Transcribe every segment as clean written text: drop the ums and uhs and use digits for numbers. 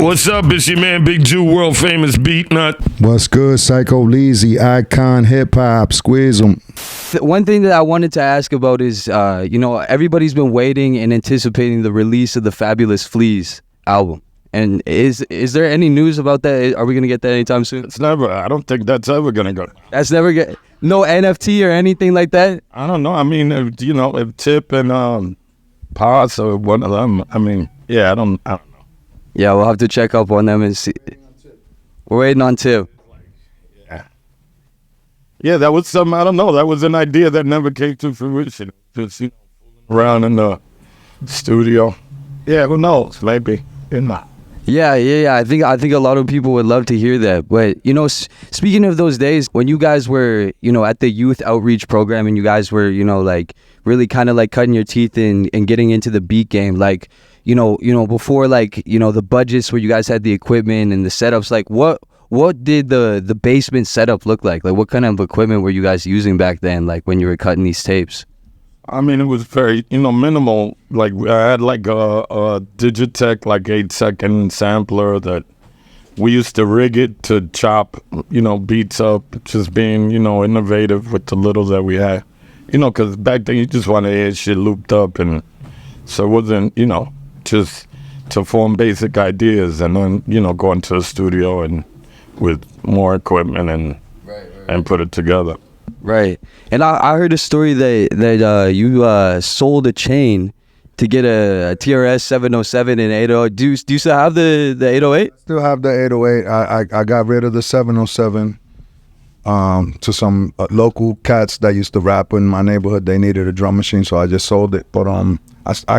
What's up? It's your man Big Ju, world famous BEATNUTS. What's good, Psycho, Leezy, Icon, Hip Hop, Squeeze 'em. One thing that I wanted to ask about is, everybody's been waiting and anticipating the release of the fabulous Fleas album. And is there any news about that? Are we gonna get that anytime soon? It's never. I don't think that's ever gonna go. That's never get no NFT or anything like that. I don't know. I mean, if Tip and Paz or one of them. I mean, yeah, I don't know. Yeah, we'll have to check up on them and see. We're waiting on Tip. Yeah, that was some. I don't know. That was an idea that never came to fruition. Just fooling around in the studio. Yeah, who knows? Maybe. Yeah. I think a lot of people would love to hear that. But speaking of those days when you guys were, at the youth outreach program and you guys were, really kind of like cutting your teeth in and getting into the beat game, like, before the budgets where you guys had the equipment and the setups, like what did the basement setup look like? Like what kind of equipment were you guys using back then, like when you were cutting these tapes? I mean, it was very, minimal. Like I had like a Digitech, like 8-second sampler that we used to rig it to chop, beats up, just being, innovative with the little that we had. Because back then you just wanted to hear shit looped up, and so it wasn't, just to form basic ideas and then, go into the studio and with more equipment and put it together. Right. And I heard a story that you sold a chain to get a TRS 707 and 808. Do you still have the 808? Still have the 808. I got rid of the 707 to some local cats that used to rap in my neighborhood. They needed a drum machine, so I just sold it. But I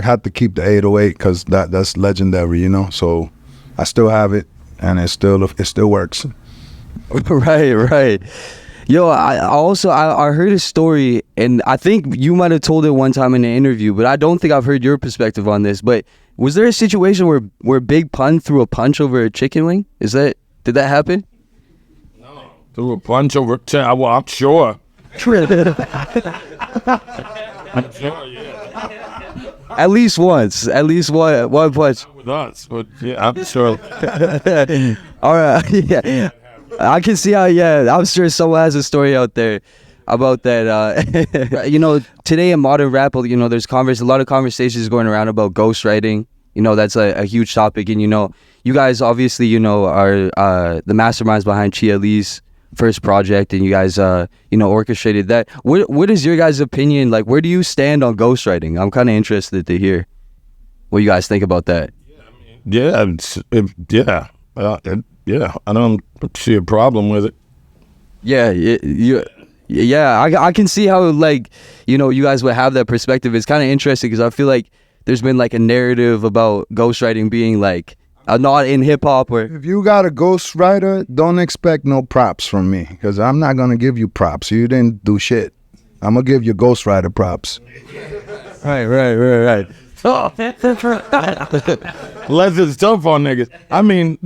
had to keep the 808 because that's legendary, So I still have it, and it still works. Right. Yo, I heard a story, and I think you might have told it one time in an interview, but I don't think I've heard your perspective on this. But was there a situation where Big Pun threw a punch over a chicken wing? Did that happen? No. Threw a punch over well, I'm sure. I'm sure, yeah. At least once. At least one punch. Not with us, but yeah, I'm sure. All right, yeah. I can see how, I'm sure someone has a story out there about that. Today in modern rap, there's a lot of conversations going around about ghostwriting. That's a huge topic. And, you guys obviously, are the masterminds behind Chia Lee's first project, and you guys, orchestrated that. What is your guys' opinion? Like, where do you stand on ghostwriting? I'm kind of interested to hear what you guys think about that. Yeah, I don't see a problem with it. I can see how, you guys would have that perspective. It's kind of interesting because I feel like there's been like a narrative about ghostwriting being like not in hip hop. Or if you got a ghostwriter, don't expect no props from me, because I'm not gonna give you props. You didn't do shit. I'm gonna give you ghostwriter props. Right. Less is tough on niggas. I mean,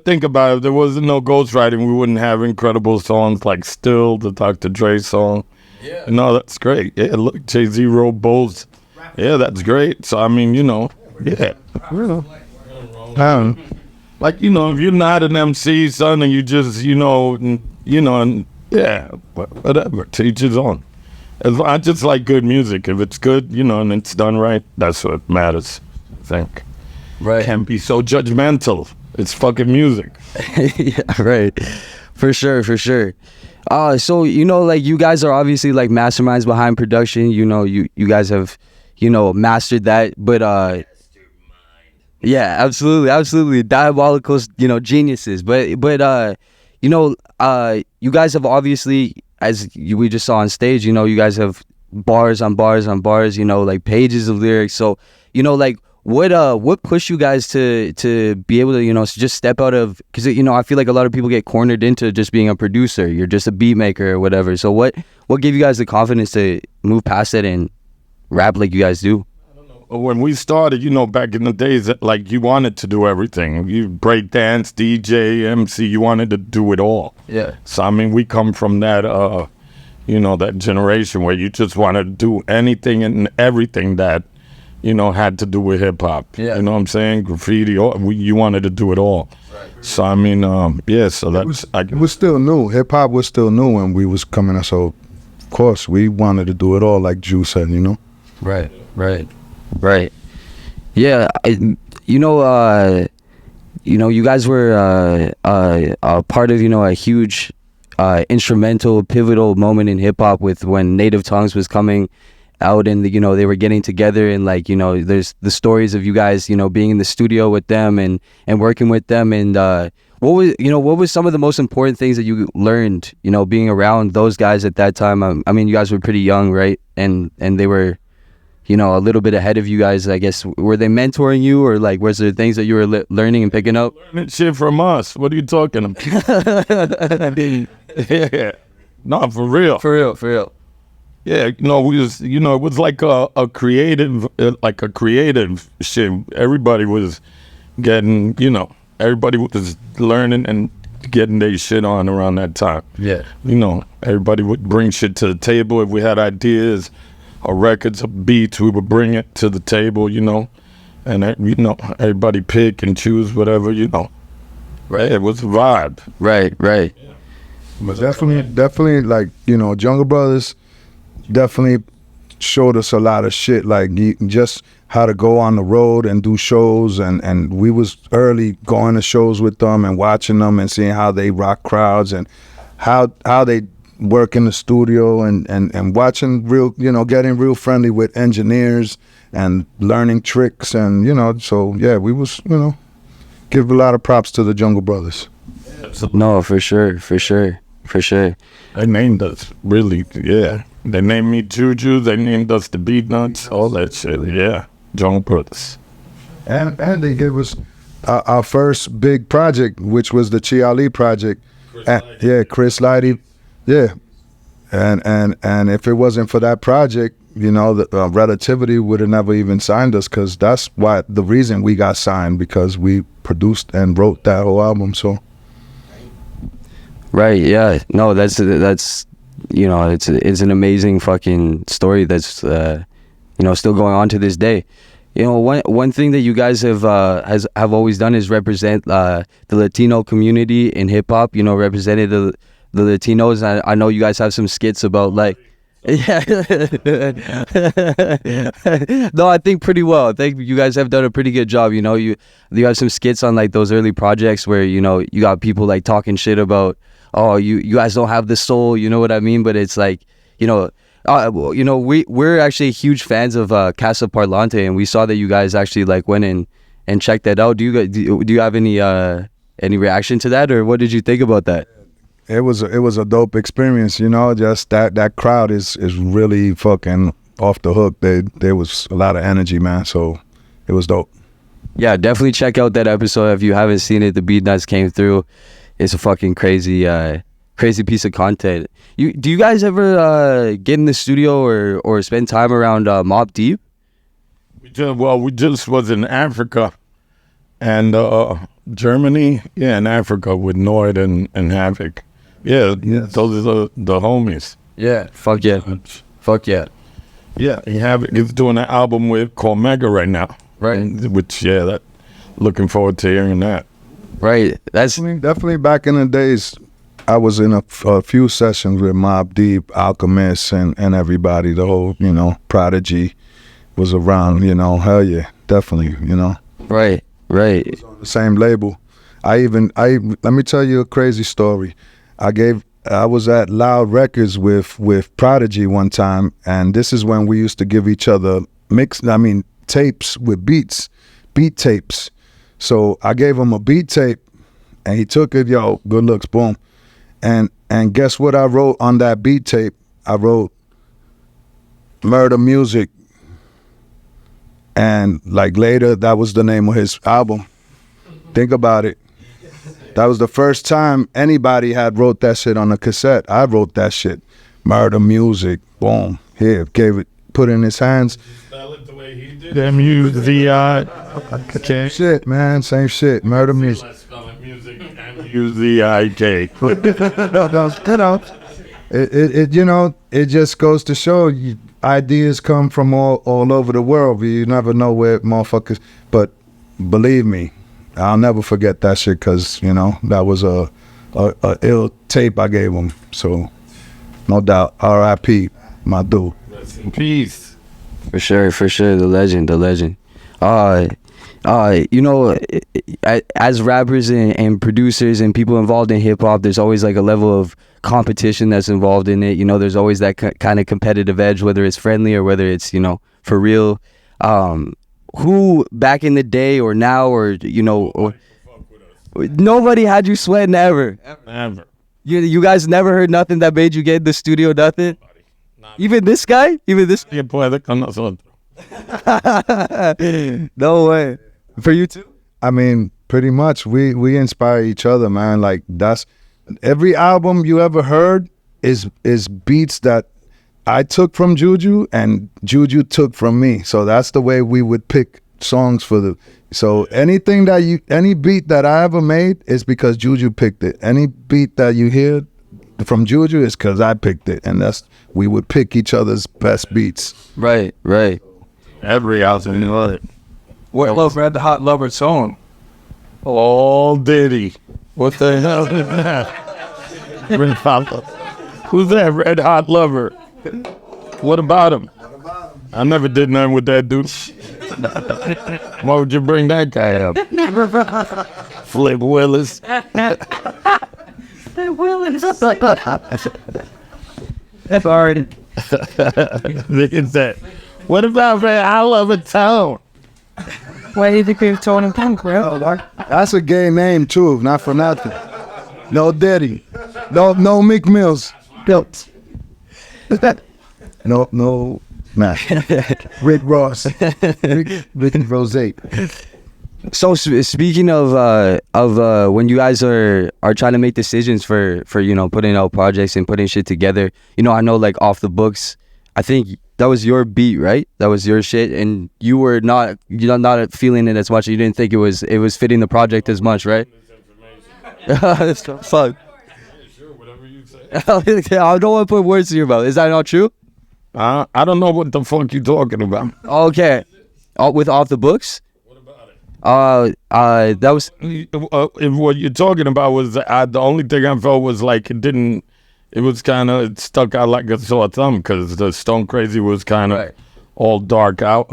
think about it. If there wasn't no ghostwriting, we wouldn't have incredible songs like Still, the Dr. Dre song. Yeah. No, that's great. Yeah, look, Jay-Z wrote Bulls. Yeah, that's great. So, I mean, yeah. Like, if you're not an MC, son, and you just, whatever. To each his own. I just like good music. If it's good, and it's done right, that's what matters, I think. Right. Can't be so judgmental. It's fucking music. Yeah, right. For sure. So, you guys are obviously like masterminds behind production. You guys have, mastered that. But yeah, absolutely. Diabolical, geniuses. But you guys have obviously, as we just saw on stage, you guys have bars on bars on bars, like pages of lyrics. So, what pushed you guys to be able to, just step out of, because, I feel like a lot of people get cornered into just being a producer. You're just a beat maker or whatever. So what gave you guys the confidence to move past that and rap like you guys do? When we started, back in the days, like, you wanted to do everything. You break dance, DJ, MC, you wanted to do it all. Yeah. So, I mean, we come from that, that generation where you just want to do anything and everything that you know, had to do with hip hop. Yeah. You know what I'm saying? Graffiti, you wanted to do it all. Right. So I mean, yeah. So that's it was still new. Hip hop was still new when we was coming up. So of course we wanted to do it all, like Ju said. You know. Right. Yeah. You guys were a part of a huge instrumental, pivotal moment in hip hop with when Native Tongues was coming out, and they were getting together, and there's the stories of you guys being in the studio with them and working with them, and what was some of the most important things that you learned being around those guys at that time? I mean, you guys were pretty young, right? And they were a little bit ahead of you guys, I guess. Were they mentoring you, or was there things that you were learning and picking up? Learning shit from us. What are you talking about? Yeah. No, for real. Yeah, we was, it was like a creative shit. Everybody was getting, everybody was learning and getting their shit on around that time. Yeah. Everybody would bring shit to the table. If we had ideas or records or beats, we would bring it to the table, and, everybody pick and choose whatever, Right. It was a vibe. Right. Yeah. But definitely, Jungle Brothers definitely showed us a lot of shit, just how to go on the road and do shows, and we was early going to shows with them and watching them and seeing how they rock crowds and how they work in the studio, and watching real, getting real friendly with engineers and learning tricks, and so yeah, we was, give a lot of props to the Jungle Brothers. No, for sure. They named us, really, yeah. They named me JuJu, they named us the BEATNUTS, all that shit, yeah. Jungle Brothers. And they gave us our first big project, which was the Chi Ali project. Chris Lighty. Yeah. And if it wasn't for that project, the Relativity would have never even signed us, because that's the reason we got signed, because we produced and wrote that whole album, so. Right, yeah. No, that's it's an amazing fucking story that's still going on to this day. One thing that you guys have always done is represent the Latino community in hip hop. Represented the Latinos. I know you guys have some skits about yeah. No, I think pretty well. I think you guys have done a pretty good job. You have some skits on those early projects where you got people talking shit about, oh, you guys don't have the soul, you know what I mean? But it's we're actually huge fans of Casa Parlante, and we saw that you guys actually went in and checked that out. Do you have any reaction to that, or what did you think about that? It was a dope experience, just that crowd is really fucking off the hook. There was a lot of energy, man, so it was dope. Yeah, definitely check out that episode if you haven't seen it. The BEATNUTS came through. It's a fucking crazy piece of content. Do you guys ever get in the studio or spend time around Mobb Deep? We just was in Africa and Germany, in Africa with Noid and Havoc. Yeah, yes. Those are the homies. Yeah, fuck yeah. Yeah, Havoc is doing an album called Mega right now. Right. Which, looking forward to hearing that. Right. That's definitely back in the days. I was in a few sessions with Mobb Deep, Alchemist, and everybody. The whole, Prodigy was around. Hell yeah, definitely. Right. It was on the same label. Let me tell you a crazy story. I was at Loud Records with Prodigy one time, and this is when we used to give each other tapes with beat tapes. So I gave him a beat tape, and he took it, good looks, boom. And guess what I wrote on that beat tape? I wrote Murder Music. And later, that was the name of his album. Think about it. That was the first time anybody had wrote that shit on a cassette. I wrote that shit. Murder Music, boom. Here, put it in his hands. Spell it the way he did. M-U-Z-I. Same shit, man. Same shit. Murder Music. M-U-Z-I-K. It just goes to show you, ideas come from all over the world. You never know where motherfuckers. But believe me, I'll never forget that shit because you know that was a ill tape I gave him. So no doubt, R.I.P. my dude. Rest in peace. For sure, the legend. You know, as rappers and producers and people involved in hip hop, there's always like a level of competition that's involved in it. You know, there's always that kind of competitive edge, whether it's friendly or whether it's, you know, for real. Who back in the day or now or, you know, nobody had you sweating ever. Never. You guys never heard nothing that made you get in the studio, nothing? Even this guy? Even this? Que puede con nosotros. No way. For you too? I mean, pretty much we inspire each other, man. Like that's every album you ever heard is beats that I took from JuJu and JuJu took from me. So that's the way we would pick songs for the. So any beat that I ever made is because JuJu picked it. Any beat that you hear from JuJu is because I picked it, and we would pick each other's best beats. Right. Every album, you know it. What Love Red Hot Lover song? All Diddy. What the hell is that? Red Hot Lover. Who's that? Red Hot Lover. What about him? I never did nothing with that dude. Why would you bring that guy up? Flip Willis. That's already. It's that. What about Red Hot Lover Tone? Why do you think we've told him punk, bro? That's a gay name too, not for nothing. No Diddy. No Meek Mills. Built. No man. Rick Ross. Rick Rose. So speaking of when you guys are trying to make decisions for you know putting out projects and putting shit together, you know I know like Off the Books, I think that was your beat, right? That was your shit, and you're not feeling it as much. You didn't think it was fitting the project as much, right? That's fuck. Sure, whatever you say. I don't want to put words in your mouth. Is that not true? I don't know what the fuck you talking about. Okay, with Off the Books. What about it? That was What you're talking about was the only thing I felt was like it was kind of stuck out like a sore thumb because the Stone Crazy was kind of all dark out,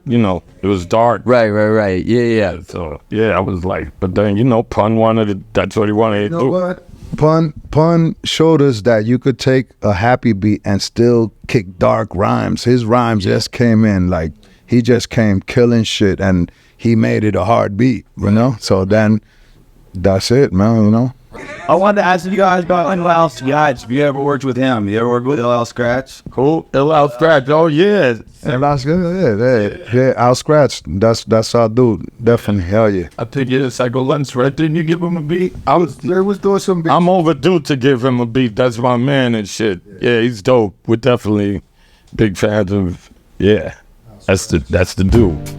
you know, it was dark. Right. Yeah. So, yeah, I was like, but then, you know, Pun wanted it, that's what he wanted. You know what? Pun showed us that you could take a happy beat and still kick dark rhymes. His rhymes just came in, like, he just came killing shit and he made it a hard beat, you know? So then, that's it, man, you know? I wanted to ask you guys about LL Scratch. Have you ever worked with him? You ever worked with LL Scratch? Cool. LL Scratch. Oh, yeah. Yeah, I'll scratch. That's our dude. Definitely. Hell yeah. I think it is Psycho Lunch, right? Didn't you give him a beat? was doing some beats. I'm overdue to give him a beat. That's my man and shit. Yeah, he's dope. We're definitely big fans of, yeah. That's the dude.